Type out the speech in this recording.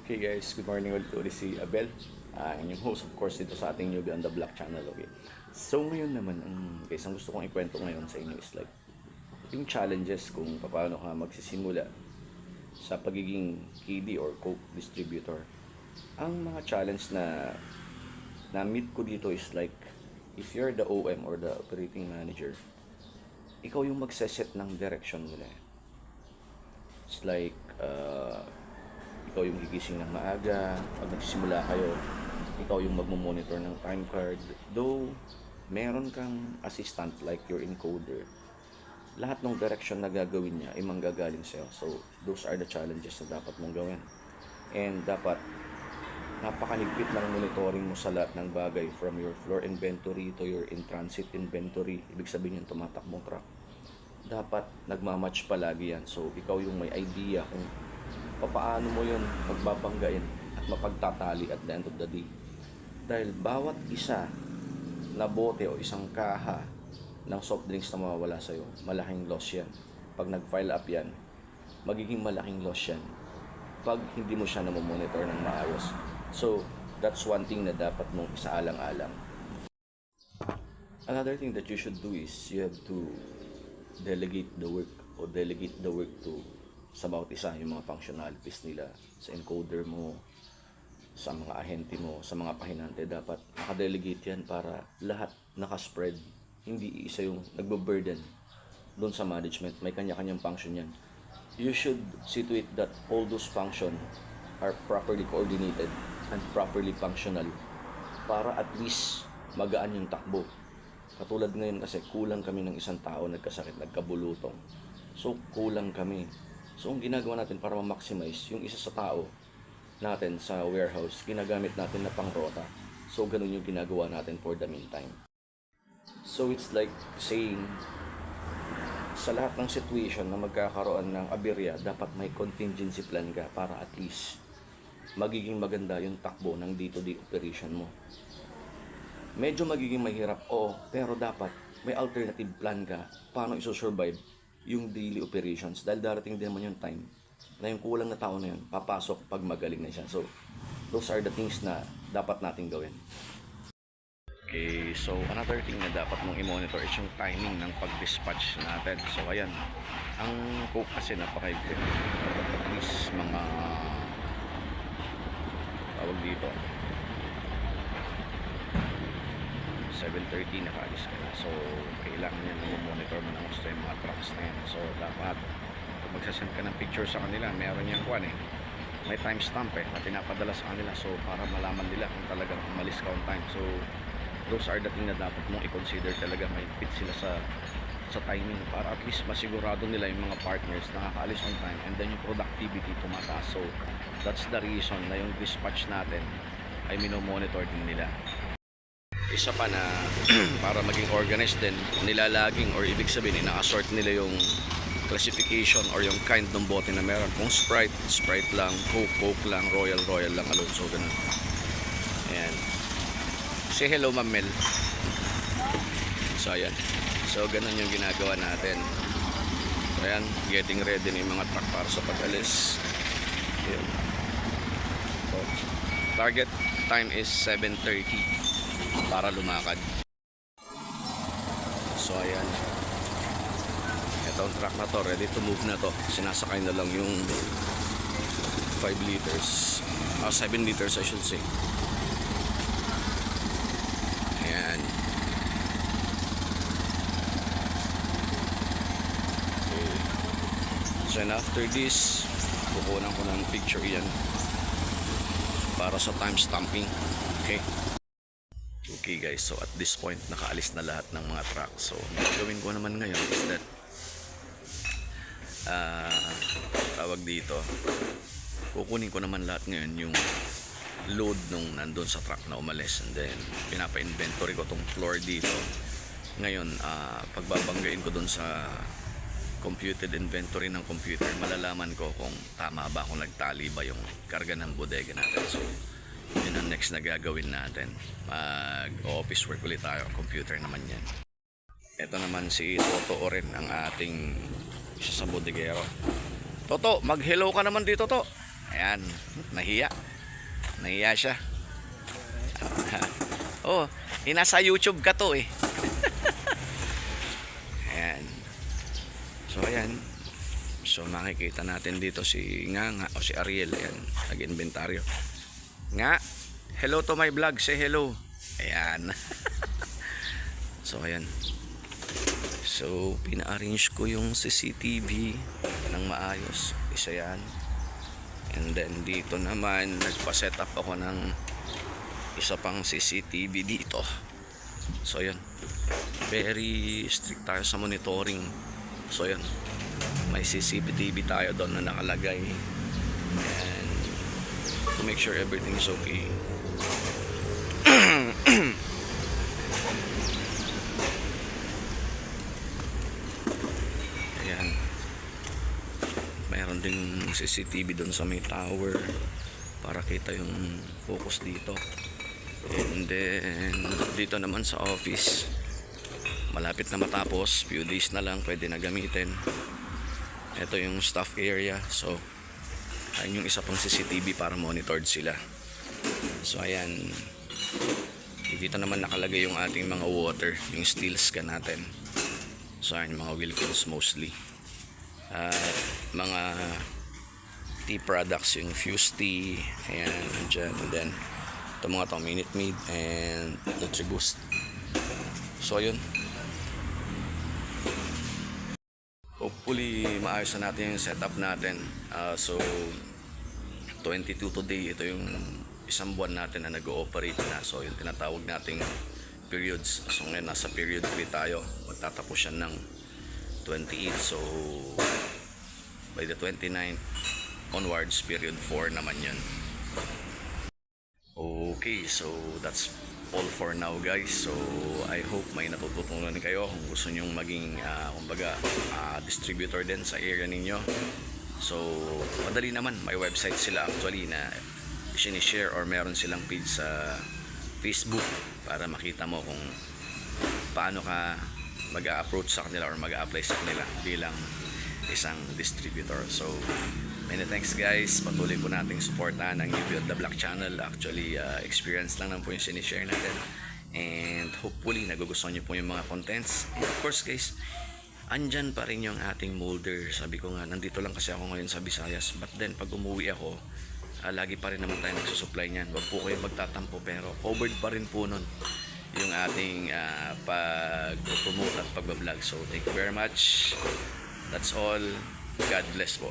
Okay guys, good morning ulit ulit si Abel. Yung host of course dito sa ating Newbie on the Block channel. Okay. So ngayon naman, guys, ang gusto kong ikwento ngayon sa inyo is like yung challenges kung paano ka magsisimula sa pagiging KD or Coke distributor. Ang mga challenge na meet ko dito is like if you're the OM or the operating manager, ikaw yung magseset ng direction nila. It's like ikaw yung gigising ng maaga, pag nagsisimula kayo, ikaw yung magmo-monitor ng time card. Though, meron kang assistant like your encoder, lahat ng direction na gagawin niya ay manggagaling sa'yo. So, those are the challenges na dapat mong gawin. And dapat, napakaligpit ng monitoring mo sa lahat ng bagay from your floor inventory to your in-transit inventory. Ibig sabihin yung tumatakbong truck. Dapat nagmamatch palagi yan. So, ikaw yung may idea kung paano mo yun magbabanggain at mapagtatali at the end of the day. Dahil bawat isa na bote o isang kaha ng soft drinks na mawawala sa'yo, malaking loss yan. Pag nag-file up yan, magiging malaking loss yan pag hindi mo siya namomonitor ng maayos. So, that's one thing na dapat mong isaalang-alang. Another thing that you should do is you have to delegate the work to sa bawat isa, yung mga functionalities nila, sa encoder mo, sa mga ahente mo, sa mga pahinante, dapat nakadelegate yan para lahat nakaspread. Hindi isa yung nagbo-burden doon sa management. May kanya-kanyang function yan. You should see to it that all those functions are properly coordinated and properly functional para at least magaan yung takbo. Katulad ngayon kasi kulang kami ng isang tao, nagkasakit, nagkabulutong. So kulang kami. So, ang ginagawa natin para ma-maximize yung isa sa tao natin sa warehouse, ginagamit natin na pang-rota. So, ganun yung ginagawa natin for the meantime. So, it's like saying, sa lahat ng situation na magkakaroon ng aberya, dapat may contingency plan ka para at least magiging maganda yung takbo ng day-to-day operation mo. Medyo magiging mahirap, pero dapat may alternative plan ka paano isosurvive yung daily operations dahil darating din naman yung time na yung kulang na tao na yun papasok pag magaling na siya. So those are the things na dapat natin gawin. Okay, so another thing na dapat mong i-monitor is yung timing ng pag-dispatch natin. So ayan, ang Coke kasi napaka-higpit. At least mga tawag dito 7:30 nakaalis ka na. So, kailangan yan na monitor mo ng gusto yung mga trucks na yan. So, dapat kung magsasend ka ng picture sa kanila, meron yung may timestamp na pinapadala sa kanila. So, para malaman nila kung talagang umalis ka on time. So, those are the things na dapat mong i-consider talaga. May fit sila sa timing para at least masigurado nila yung mga partners nakakaalis on time and then yung productivity tumataas. So, that's the reason na yung dispatch natin ay minomonitor din nila. Isa pa na para maging organized din, nilalaging or ibig sabihin ina-assort nila yung classification or yung kind ng bote na meron. Kung Sprite, Sprite lang, Coke lang, Royal lang alone. So ganun. Ayan. Say hello Ma'am Mel. So ayan. So ganun yung ginagawa natin. So ayan, getting ready na yung mga truck para sa pag-alis. Ayan. So, target time is 7:30 para lumakad. So ayan, itong truck na to ready to move na to. Sinasakay na lang yung 5 liters 7 liters I should say. Ayan. Okay. So and after this kukunan ko ng picture yan para sa time stamping. Okay. Okay guys, so at this point nakaalis na lahat ng mga truck. So gawin ko naman ngayon is that tawag dito, kukunin ko naman lahat ngayon yung load nung nandun sa truck na umalis, and then pinapa-inventory ko tong floor dito ngayon. Pagbabanggain ko dun sa computed inventory ng computer, malalaman ko kung tama ba, kung nagtali ba yung karga ng bodega natin. So yun ang next na gagawin natin. Mag-office work ulit tayo. Computer naman yan. Ito naman si Toto Oren, ang ating isa sa bodegero. Toto, mag-hello ka naman dito, to. Ayan, nahiya. Nahiya siya. Oh, nasa YouTube ka to eh. Ayan. So ayan. So makikita natin dito si Nga o si Ariel. Ayan, nag-inventaryo. Nga, hello to my vlog. Say hello. Ayan. So ayan. So pina-arrange ko yung CCTV ng maayos. Isa yan. And then dito naman nagpa-set up ako ng isa pang CCTV dito. So yan, very strict tayo sa monitoring. So yan, may CCTV tayo doon na nakalagay, and to make sure everything is okay. Ayan, mayroon ding CCTV doon sa may tower para kita yung focus dito. And then dito naman sa office, malapit na matapos, few days na lang pwede na gamitin. Ito yung staff area. So ayun yung isa pang CCTV para monitored sila. So ayan, dito naman nakalagay yung ating mga water, yung steel scan natin. So ayan, mga Wilkins mostly, mga tea products, yung Fuse Tea, ayan, dyan. And then ito mga to, Minute Maid and Nutriboost. So ayun, hopefully maayos na natin yung setup natin. So 22 today, ito yung isang buwan natin na nag-ooperate na. So yung tinatawag nating periods. So ngayon nasa period 3 tayo, magtatapos yan ng 28. So by the 29th onwards, period 4 naman yan. Okay, so that's all for now guys. So I hope may natututunan kayo kung gusto nyong maging kumbaga distributor din sa area ninyo. So madali naman, may website sila actually na sinishare, or meron silang page sa Facebook para makita mo kung paano ka mag-a-approach sa kanila or mag-a-apply sa kanila bilang isang distributor. So many thanks guys, patuloy po nating supportahan ang UB on the Block channel. Actually experience lang po yung sinishare natin, and hopefully nagugustuhan nyo po yung mga contents. And of course guys, andyan pa rin yung ating molder. Sabi ko nga, nandito lang kasi ako ngayon sa Visayas, but then pag umuwi ako, lagi pa rin naman tayo nagsusupply niyan. Wag po kayo magtatampo, pero covered pa rin po nun yung ating pag-promote at pag-vlog. So thank you very much. That's all. God bless po.